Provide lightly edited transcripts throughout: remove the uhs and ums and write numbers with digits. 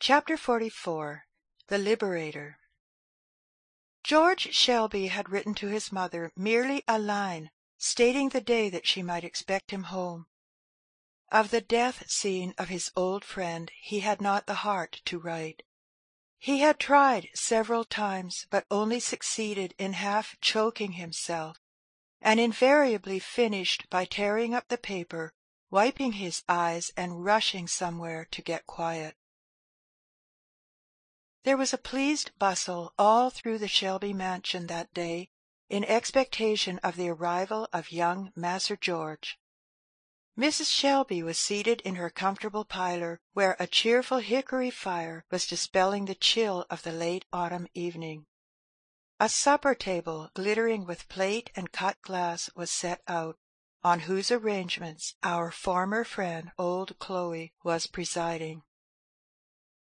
Chapter 44 The Liberator. George Shelby had written to his mother merely a line stating the day that she might expect him home. Of the death scene of his old friend he had not the heart to write. He had tried several times, but only succeeded in half choking himself, and invariably finished by tearing up the paper, wiping his eyes, and rushing somewhere to get quiet. There was a pleased bustle all through the Shelby mansion that day, in expectation of the arrival of young Mas'r George. Mrs. Shelby was seated in her comfortable parlour, where a cheerful hickory fire was dispelling the chill of the late autumn evening. A supper table, glittering with plate and cut glass, was set out, on whose arrangements our former friend, old Chloe, was presiding.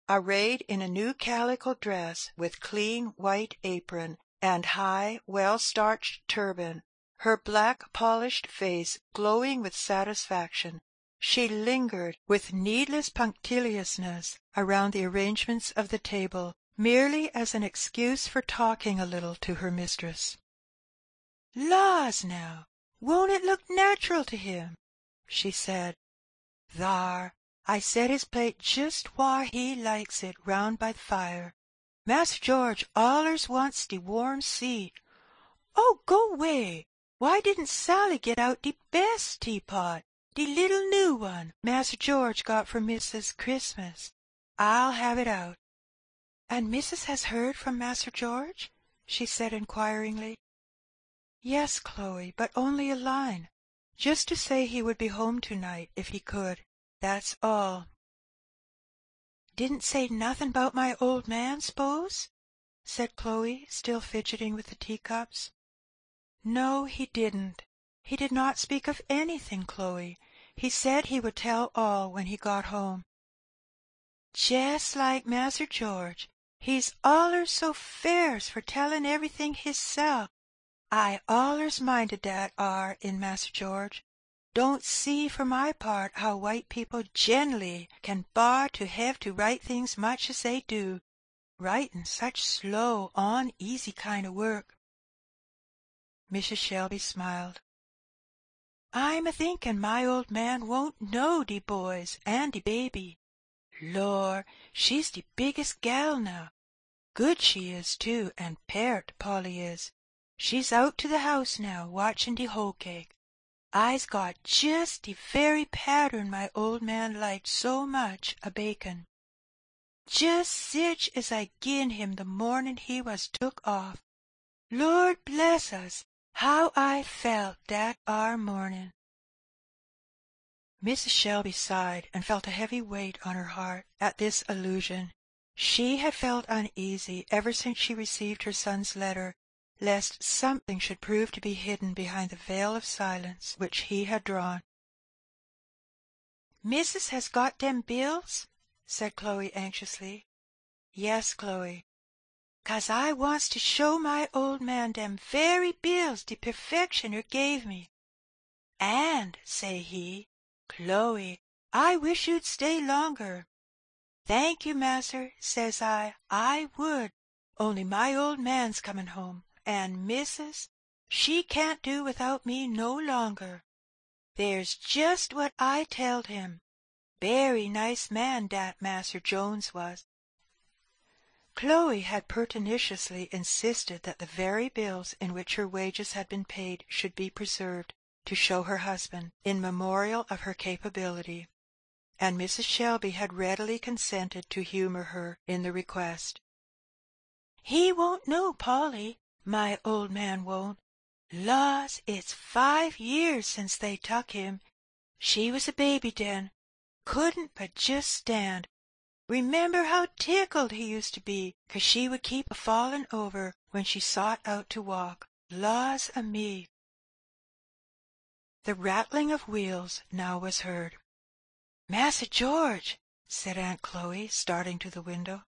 Arrayed in a new calico dress, with clean white apron and high, well-starched turban, her black polished face glowing with satisfaction, she lingered with needless punctiliousness around the arrangements of the table, merely as an excuse for talking a little to her mistress. "Laws, now, won't it look natural to him?" she said. "Thar, I set his plate just whar he likes it, round by the fire. Mas'r George allers wants de warm seat. Oh, go 'way! Why didn't Sally get out de best teapot, de little new one Mas'r George got for Missus Christmas? I'll have it out." "And Missus has heard from Mas'r George?" she said inquiringly. "Yes, Chloe, but only a line, just to say he would be home to-night if he could. That's all." "Didn't say nothin' about my old man, s'pose?" said Chloe, still fidgeting with the teacups. "No, he didn't. He did not speak of anything, Chloe. He said he would tell all when he got home." "Jes' like Mas'r George. He's allers so fierce for tellin' everything hisself. I allers minded dat ar in Mas'r George. Don't see for my part how white people gen'ally can bar to hev to write things much as they do, writin' such slow, oneasy kind o' work." Mrs. Shelby smiled. "I'm a-thinkin' my old man won't know de boys and de baby. Lor, she's de biggest gal now. Good she is, too, and peart, Polly is. She's out to the house now, watchin' de hoe cake. I's got jes' de very pattern my old man liked so much a-bakin'. Jes' sich as I gin him the mornin' he was took off. Lord bless us, how I felt dat ar mornin'!" Mrs. Shelby sighed, and felt a heavy weight on her heart at this allusion. She had felt uneasy ever since she received her son's letter, lest something should prove to be hidden behind the veil of silence which he had drawn. "Missus has got dem bills?" said Chloe anxiously. "Yes, Chloe." "'Cause I wants to show my old man dem very bills de perfectioner gave me. And, say he, 'Chloe, I wish you'd stay longer.' 'Thank you, mas'r,' says I would, only my old man's comin' home, and Missus, she can't do without me no longer. There's just what I telled him. Berry nice man dat Mas'r Jones was." Chloe had pertinaciously insisted that the very bills in which her wages had been paid should be preserved, to show her husband, in memorial of her capability, and Mrs. Shelby had readily consented to humour her in the request. "He won't know, Polly, my old man won't. Laws, it's 5 years since they tuck him. She was a baby den, couldn't but just stand. Remember how tickled he used to be, 'cause she would keep a-fallin' over when she sought out to walk. Laws a me!" The rattling of wheels now was heard. "Mas'r George!" said Aunt Chloe, starting to the window.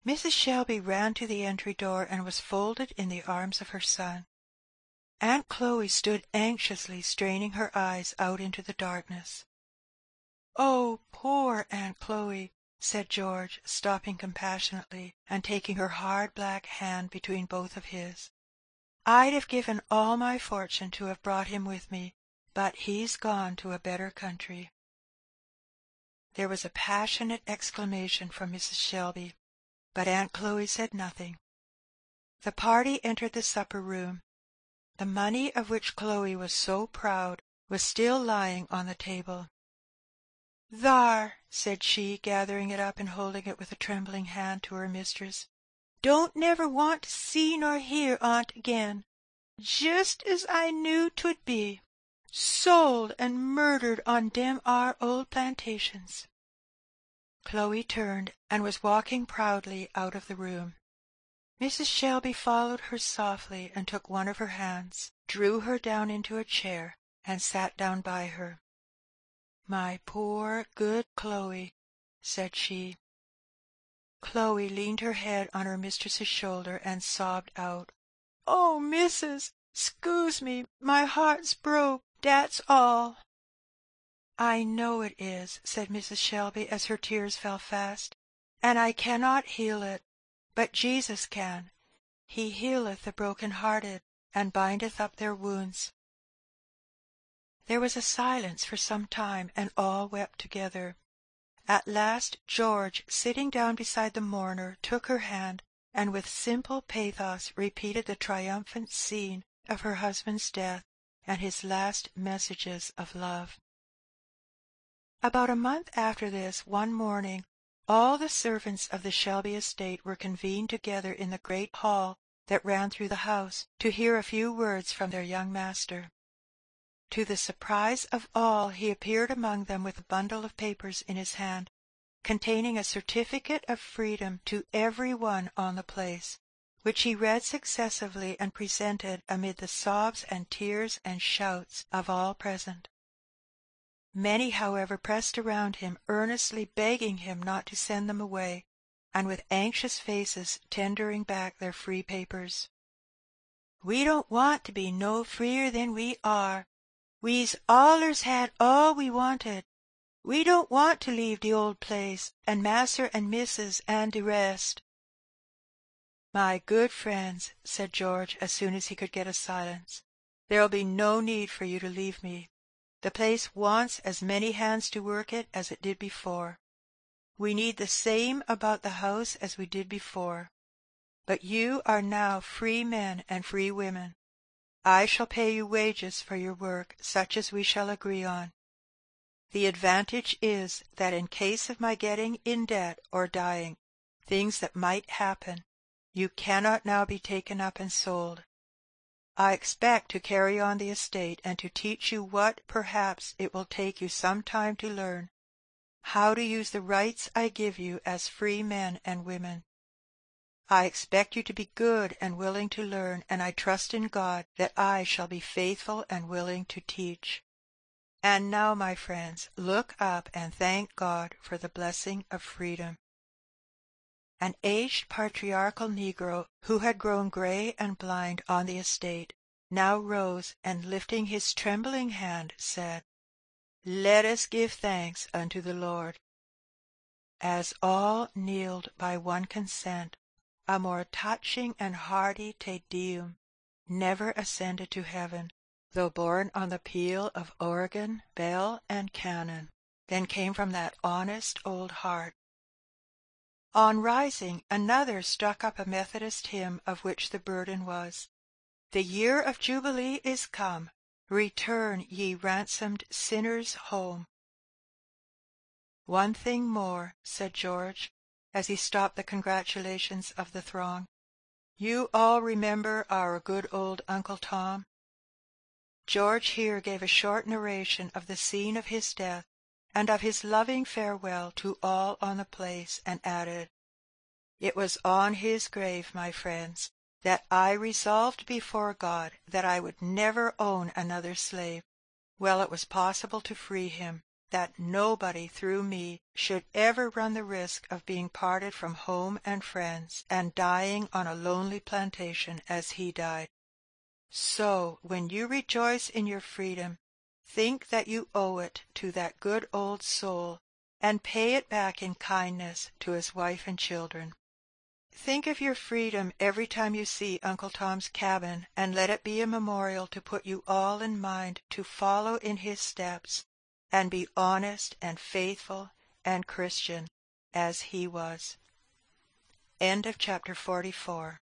Mrs. Shelby ran to the entry door and was folded in the arms of her son. Aunt Chloe stood anxiously straining her eyes out into the darkness. "Oh, poor Aunt Chloe! said George, stopping compassionately and taking her hard black hand between both of his. "I'd have given all my fortune to have brought him with me, but he's gone to a better country." There was a passionate exclamation from Mrs. Shelby, but Aunt Chloe said nothing. The party entered the supper-room. The money of which Chloe was so proud was still lying on the table. "Thar," said she, gathering it up and holding it with a trembling hand to her mistress. "Don't never want to see nor hear on't again. Just as I knew 'twould be. Sold and murdered on dem old plantations." Chloe turned and was walking proudly out of the room. Mrs. Shelby followed her softly and took one of her hands, drew her down into a chair, and sat down by her. "My poor, good Chloe," said she. Chloe leaned her head on her mistress's shoulder and sobbed out, "Oh, missus, 'scuse me, my heart's broke, dat's all." "I know it is," said Mrs. Shelby, as her tears fell fast, "and I cannot heal it, but Jesus can. He healeth the broken-hearted, and bindeth up their wounds." There was a silence for some time, and all wept together. At last George, sitting down beside the mourner, took her hand, and with simple pathos repeated the triumphant scene of her husband's death and his last messages of love. About a month after this, one morning, all the servants of the Shelby estate were convened together in the great hall that ran through the house, to hear a few words from their young master. To the surprise of all, he appeared among them with a bundle of papers in his hand, containing a certificate of freedom to every one on the place, which he read successively and presented amid the sobs and tears and shouts of all present. Many, however, pressed around him, earnestly begging him not to send them away, and with anxious faces tendering back their free papers. "We don't want to be no freer than we are. We's allers had all we wanted. We don't want to leave de old place, and Mas'r and Missus and de rest." "My good friends," said George, as soon as he could get a silence, "there'll be no need for you to leave me. The place wants as many hands to work it as it did before. We need the same about the house as we did before. But you are now free men and free women. I shall pay you wages for your work, such as we shall agree on. The advantage is that in case of my getting in debt or dying, things that might happen, you cannot now be taken up and sold. I expect to carry on the estate and to teach you what perhaps it will take you some time to learn, how to use the rights I give you as free men and women. I expect you to be good and willing to learn, and I trust in God that I shall be faithful and willing to teach. And now, my friends, look up and thank God for the blessing of freedom." An aged patriarchal negro, who had grown grey and blind on the estate, now rose, and lifting his trembling hand, said, "Let us give thanks unto the Lord." As all kneeled by one consent, a more touching and hearty Te Deum never ascended to heaven, though borne on the peal of organ, bell, and cannon, than came from that honest old heart. On rising, another struck up a Methodist hymn of which the burden was, "The year of Jubilee is come, return, ye ransomed sinners, home." "One thing more," said George, as he stopped the congratulations of the throng. "You all remember our good old Uncle Tom?" George here gave a short narration of the scene of his death, and of his loving farewell to all on the place, and added, "It was on his grave, my friends, that I resolved before God that I would never own another slave, while it was possible to free him, that nobody through me should ever run the risk of being parted from home and friends, and dying on a lonely plantation as he died. So, when you rejoice in your freedom, think that you owe it to that good old soul, and pay it back in kindness to his wife and children. Think of your freedom every time you see Uncle Tom's Cabin, and let it be a memorial to put you all in mind to follow in his steps and be honest and faithful and Christian as he was. End of chapter 44.